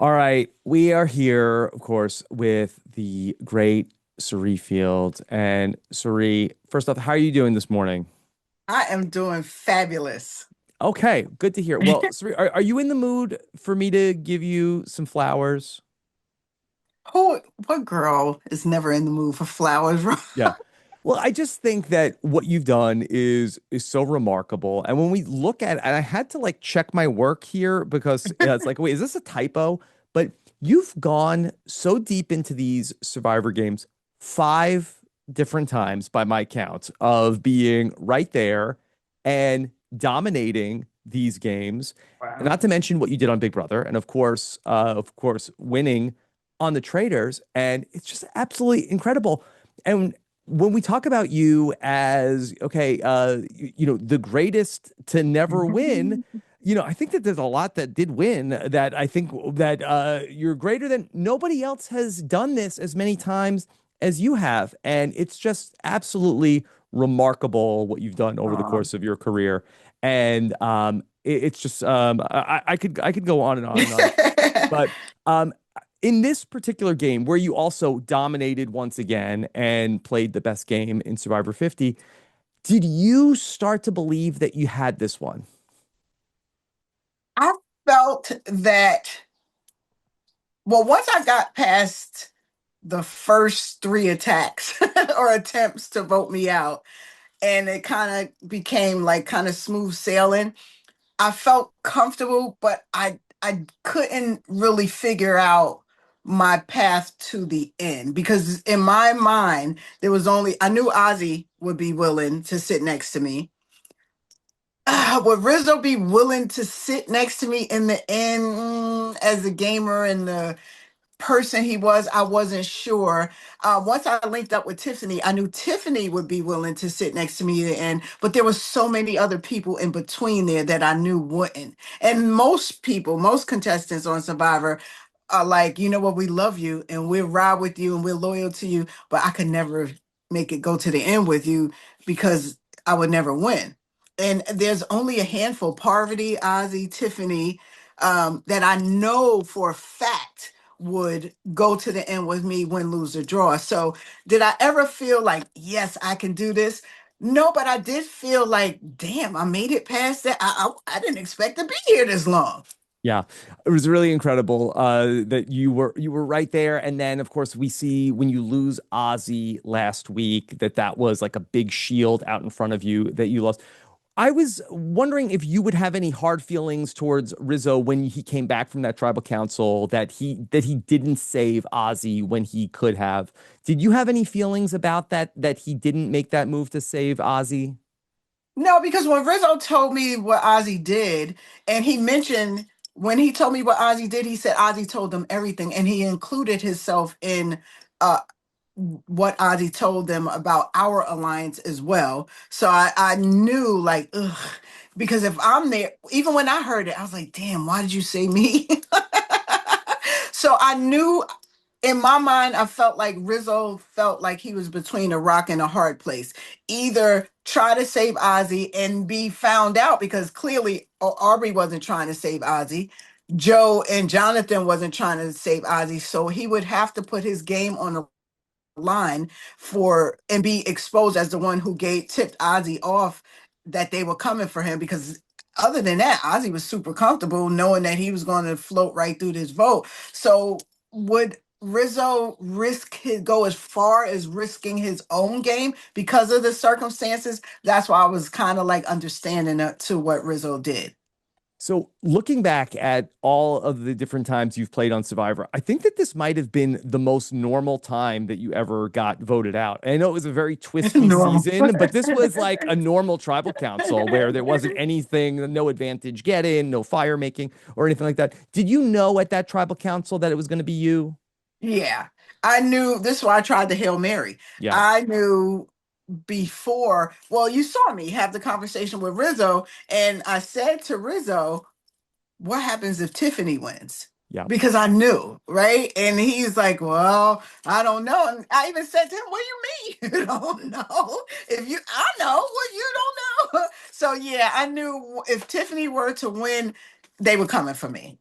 All right, we are here, of course, with the great Cirie Fields. And Cirie, first off, how are you doing this morning? I am doing fabulous. Okay, good to hear. Well, Cirie, are you in the mood for me to give you some flowers? What girl is never in the mood for flowers? Yeah. Well, I just think that what you've done is so remarkable. And when we look at, and I had to like check my work here because it's like, wait, is this a typo? But you've gone so deep into these Survivor games 5 different times by my count of being right there and dominating these games. And Wow. not to mention what you did on Big Brother, and of course, winning on the Traders. And it's just absolutely incredible. And when we talk about you as okay, the greatest to never win, I think that there's a lot that did win that I think that you're greater than nobody else has done this as many times as you have, and it's just absolutely remarkable what you've done over the Aw. course of your career, and it's just I could go on and on and on, but um, in this particular game, where you also dominated once again and played the best game in Survivor 50, did you start to believe that you had this one? I felt that, well, once I got past the first three attacks or attempts to vote me out, and it kind of became like kind of smooth sailing, I felt comfortable, but I couldn't really figure out my path to the end because in my mind there was only I knew Ozzy would be willing to sit next to me. Would Rizzo be willing to sit next to me in the end as a gamer and the person he was? I wasn't sure. Once I linked up with Tiffany, I knew Tiffany would be willing to sit next to me in the end, but there was so many other people in between there that I knew wouldn't. And most people, most contestants on Survivor are like, you know what, we love you and we'll ride with you and we're loyal to you, but I could never make it go to the end with you because I would never win. And there's only a handful, Parvati, Ozzy, Tiffany, that I know for a fact would go to the end with me, win, lose, or draw. So did I ever feel like, yes, I can do this? No, but I did feel like, damn, I made it past that. I didn't expect to be here this long. Yeah, it was really incredible that you were right there. And then, of course, we see when you lose Ozzy last week that was like a big shield out in front of you that you lost. I was wondering if you would have any hard feelings towards Rizzo when he came back from that tribal council that he didn't save Ozzy when he could have. Did you have any feelings about that he didn't make that move to save Ozzy? No, because when Rizzo told me what Ozzy did, and he mentioned when he told me what Ozzy did, he said Ozzy told them everything, and he included himself in uh, what Ozzy told them about our alliance as well. So I knew like, ugh, because if I'm there, even when I heard it, I was like, damn, why did you say me? So I knew in my mind, I felt like Rizzo felt like he was between a rock and a hard place. Either try to save Ozzy and be found out because clearly Aubrey wasn't trying to save Ozzy. Joe and Jonathan wasn't trying to save Ozzy. So he would have to put his game on the line for and be exposed as the one who gave tipped Ozzy off that they were coming for him because other than that, Ozzy was super comfortable knowing that he was going to float right through this vote. So would Rizzo go as far as risking his own game because of the circumstances? That's why I was kind of like understanding to what Rizzo did. So, looking back at all of the different times you've played on Survivor, I think that this might have been the most normal time that you ever got voted out. I know it was a very twisty Normal. season, but this was like a normal tribal council where there wasn't anything, no advantage get in, no fire making or anything like that. Did you know at that tribal council that it was going to be you? Yeah, I knew this is why I tried the Hail Mary. Yeah. I knew before, well, you saw me have the conversation with Rizzo, and I said to Rizzo, what happens if Tiffany wins? Yeah. Because I knew, right? And he's like, well, I don't know. And I even said to him, what do you mean? You don't know? If you, I know what you don't know. So yeah, I knew if Tiffany were to win, they were coming for me.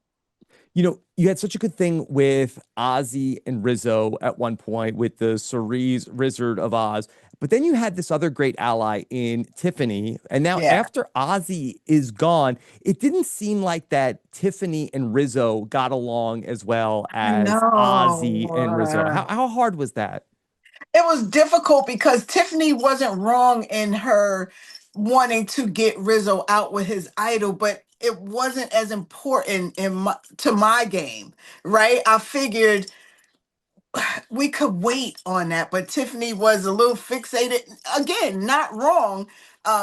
You had such a good thing with Ozzy and Rizzo at one point with the Cerise Wizard of Oz, but then you had this other great ally in Tiffany. And now, Yeah, after Ozzy is gone, it didn't seem like that Tiffany and Rizzo got along as well I as Ozzy and Rizzo. know. How hard was that? It was difficult because Tiffany wasn't wrong in her wanting to get Rizzo out with his idol, but it wasn't as important to my game, right? I figured we could wait on that, but Tiffany was a little fixated. Again, not wrong,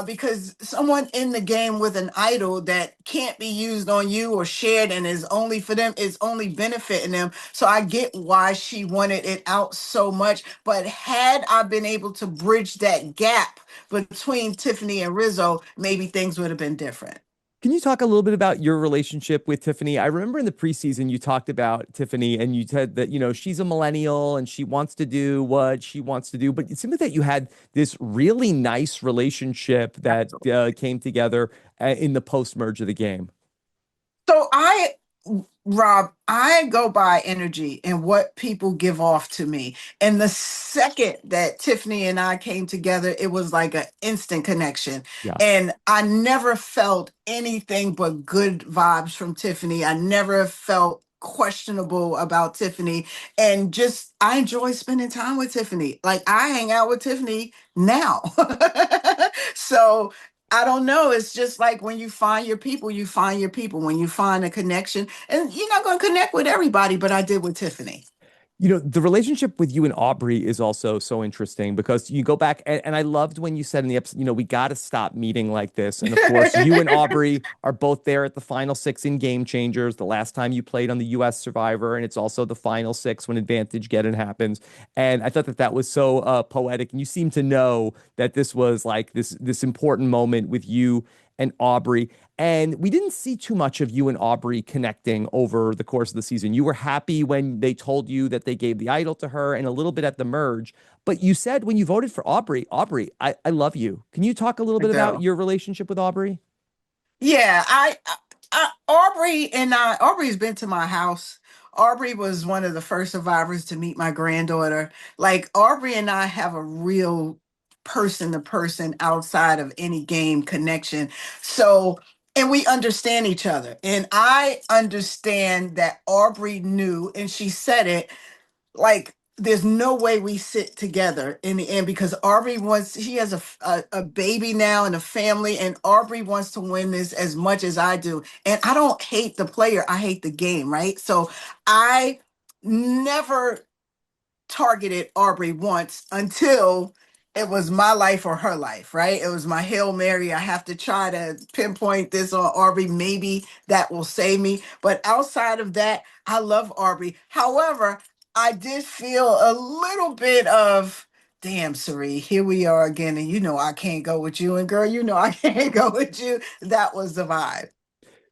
because someone in the game with an idol that can't be used on you or shared and is only for them is only benefiting them. So I get why she wanted it out so much. But had I been able to bridge that gap between Tiffany and Rizzo, maybe things would have been different. Can you talk a little bit about your relationship with Tiffany? I remember in the preseason you talked about Tiffany and you said that, she's a millennial and she wants to do what she wants to do. But it seemed that you had this really nice relationship that came together in the post-merge of the game. So Rob, I go by energy and what people give off to me. And the second that Tiffany and I came together, it was like an instant connection. Yeah. And I never felt anything but good vibes from Tiffany. I never felt questionable about Tiffany. And just, I enjoy spending time with Tiffany. Like, I hang out with Tiffany now. So, I don't know. It's just like when you find your people, you find your people. When you find a connection, and you're not going to connect with everybody, but I did with Tiffany. The relationship with you and Aubrey is also so interesting because you go back and I loved when you said in the episode, we got to stop meeting like this. And of course, you and Aubrey are both there at the final six in Game Changers, the last time you played on the US Survivor, and it's also the final six when Advantage Getting happens. And I thought that that was so poetic. And you seem to know that this was like this important moment with you and Aubrey. And we didn't see too much of you and Aubrey connecting over the course of the season. You were happy when they told you that they gave the idol to her and a little bit at the merge. But you said when you voted for Aubrey, Aubrey, I love you. Can you talk a little I bit about do. your relationship with Aubrey? Yeah, Aubrey's been to my house. Aubrey was one of the first survivors to meet my granddaughter. Like, Aubrey and I have a real person to person outside of any game connection. So, and we understand each other. And I understand that Aubrey knew, and she said it, like, there's no way we sit together in the end because Aubrey wants, she has a baby now and a family, and Aubrey wants to win this as much as I do. And I don't hate the player, I hate the game, right? So I never targeted Aubrey once until it was my life or her life, right? It was my Hail Mary. I have to try to pinpoint this on Aubrey. Maybe that will save me. But outside of that, I love Aubrey. However, I did feel a little bit of, damn, Cirie, here we are again. And I can't go with you. And girl, I can't go with you. That was the vibe.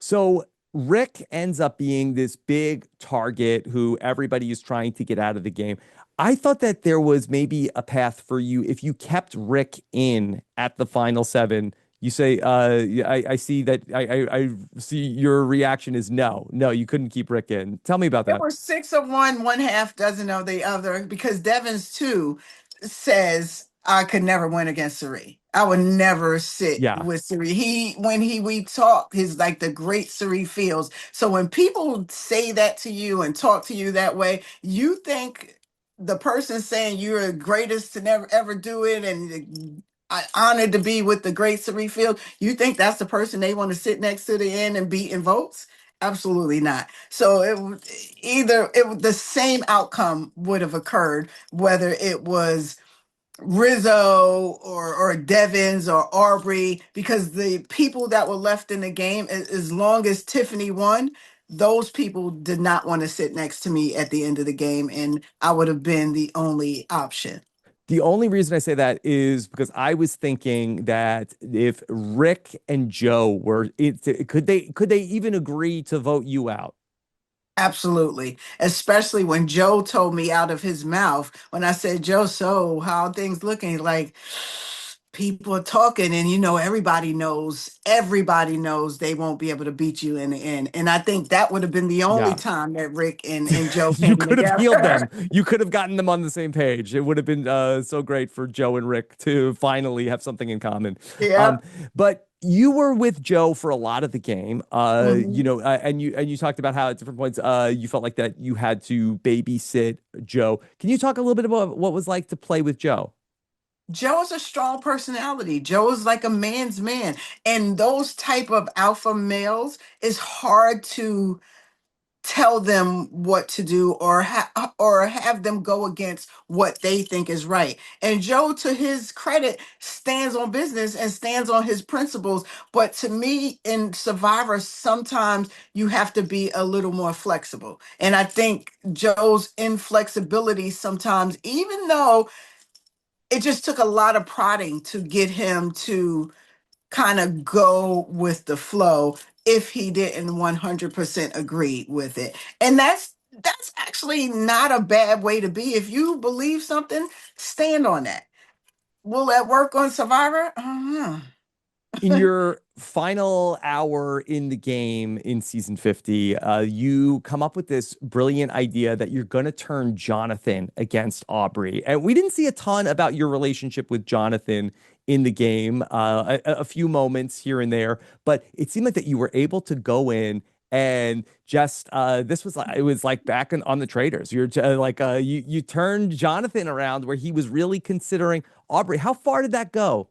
So Rick ends up being this big target who everybody is trying to get out of the game. I thought that there was maybe a path for you if you kept Rick in at the final seven. You say, I see that I see your reaction is no, no, you couldn't keep Rick in. Tell me about It that. was six of one, one half dozen of the other, because Devins too says I could never win against Cirie. I would never sit Yeah. with Cirie. We talk, he's like the great Cirie Fields. So when people say that to you and talk to you that way, you think the person saying you're the greatest to never ever do it and I honored to be with the great Cirie Fields, you think that's the person they want to sit next to the end and beat in votes? Absolutely not. So the same outcome would have occurred whether it was Rizzo or Devins or Aubrey, because the people that were left in the game, as long as Tiffany won, those people did not want to sit next to me at the end of the game, and I would have been the only option. The only reason I say that is because I was thinking that if Rick and Joe were it, could they even agree to vote you out? Absolutely. Especially when Joe told me out of his mouth, when I said, Joe, so how are things looking? Like, people are talking, and everybody knows they won't be able to beat you in the end. And I think that would have been the only Yeah. time that Rick and Joe You came could have healed them. together. You could have gotten them on the same page. It would have been so great for Joe and Rick to finally have something in common. Um, Yep. but you were with Joe for a lot of the game. Mhm. And you talked about how at different points you felt like that you had to babysit Joe. Can you talk a little bit about what it was like to play with Joe? Joe is a strong personality. Joe is like a man's man. And those type of alpha males, is hard to tell them what to do, or have them go against what they think is right. And Joe, to his credit, stands on business and stands on his principles. But to me, in Survivor, sometimes you have to be a little more flexible. And I think Joe's inflexibility sometimes, even though it just took a lot of prodding to get him to kind of go with the flow, if he didn't 100% agree with it. And that's actually not a bad way to be. If you believe something, stand on that. Will that work on Survivor? I don't know. In your final hour in the game in season 50, you come up with this brilliant idea that you're going to turn Jonathan against Aubrey. And we didn't see a ton about your relationship with Jonathan in the game, a few moments here and there, but it seemed like that you were able to go in and just this was like it was like back on the traders. You turned Jonathan around where he was really considering Aubrey. How far did that go?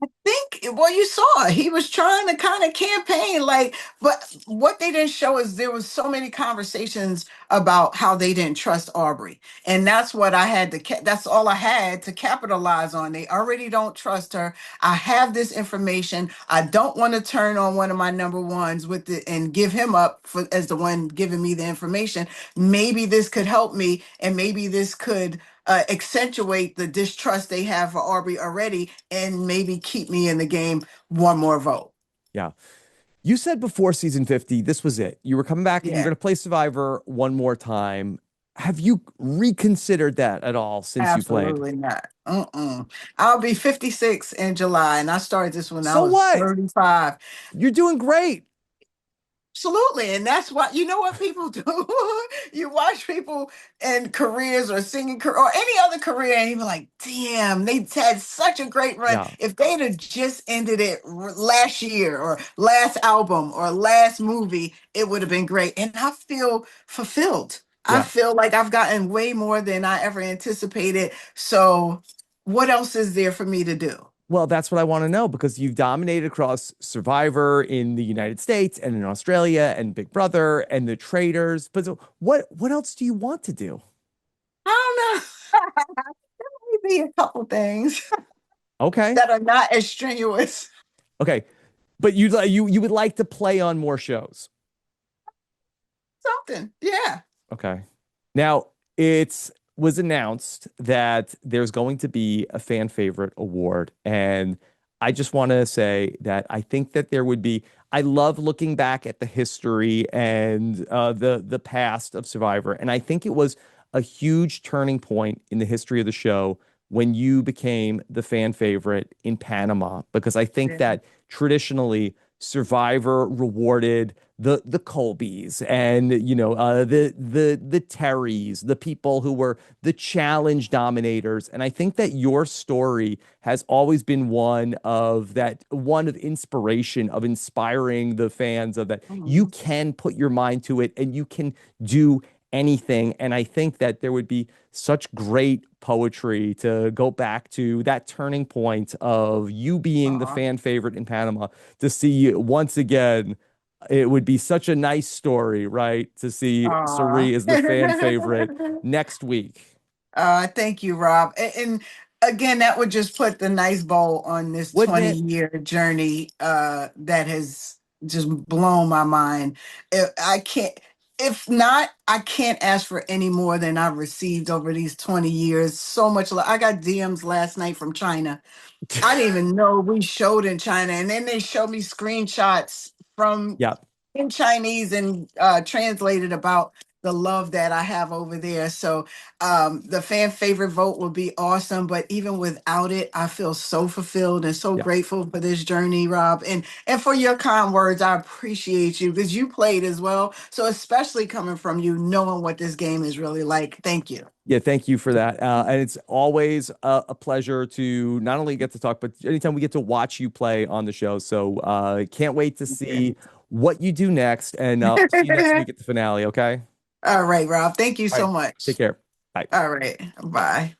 I think, well, you saw he was trying to kind of campaign, like, but what they didn't show is there was so many conversations about how they didn't trust Aubrey. And that's what I had that's all I had to capitalize on. They already don't trust her. I have this information. I don't want to turn on one of my number ones with it and give him up for as the one giving me the information. Maybe this could help me, and maybe this could accentuate the distrust they have for Aubrey already, and maybe keep me in the game one more vote. Yeah. You said before season 50, this was it. You were coming back and you're Yeah, going to play Survivor one more time. Have you reconsidered that at all since you played? absolutely not. Mm-mm. I'll be 56 in July, and I started this when I So was what? 35. You're doing great. Absolutely. And that's what, you know what people do? You watch people in careers or singing or any other career, and you're like, damn, they had such a great run. Yeah. If they'd have just ended it last year or last album or last movie, it would have been great. And I feel fulfilled. I Yeah. feel like I've gotten way more than I ever anticipated. So, what else is there for me to do? Well, that's what I want to know because you've dominated across Survivor in the United States and in Australia and Big Brother and the traders. But so what else do you want to do? I don't know. Maybe a couple things Okay. that are not as strenuous. Okay. But you would like to play on more shows. Something. Yeah. Okay. Now, it was announced that there's going to be a fan favorite award. And I just want to say that I think that there would be, I love looking back at the history and the past of Survivor. And I think it was a huge turning point in the history of the show when you became the fan favorite in Panama, because I think Yeah. that traditionally Survivor rewarded the Colbys and the Terrys, the people who were the challenge dominators. And I think that your story has always been one of inspiration, of inspiring the fans of that you Mhm. can put your mind to it and you can do anything. And I think that there would be such great poetry to go back to that turning point of you being the Aw. fan favorite in Panama to see once again. It would be such a nice story, right? To see Aw. Cirie as the fan favorite next week, Thank you, Rob. And again, that would just put the nice bow on this wouldn't 20 it? year journey that has just blown my mind. I can't, if not, I can't ask for any more than I've received over these 20 years. So much love. I got DMs last night from China. I didn't even know we showed in China. And then they showed me screenshots from Yeah. in Chinese and translated about the love that I have over there. So the fan favorite vote would be awesome, but even without it, I feel so fulfilled and so Yeah. grateful for this journey, Rob, and for your kind words. I appreciate you because you played as well. So especially coming from you, knowing what this game is really like. Thank you. Yeah, thank you for that. And it's always a pleasure to not only get to talk, but anytime we get to watch you play on the show. So can't wait to see what you do next. And see you next week at the finale, okay? All right, Rob. Thank you All so right. Take much. care. Bye. All right. Bye.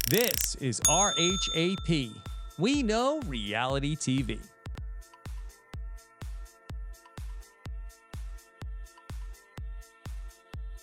This is RHAP. We know reality TV.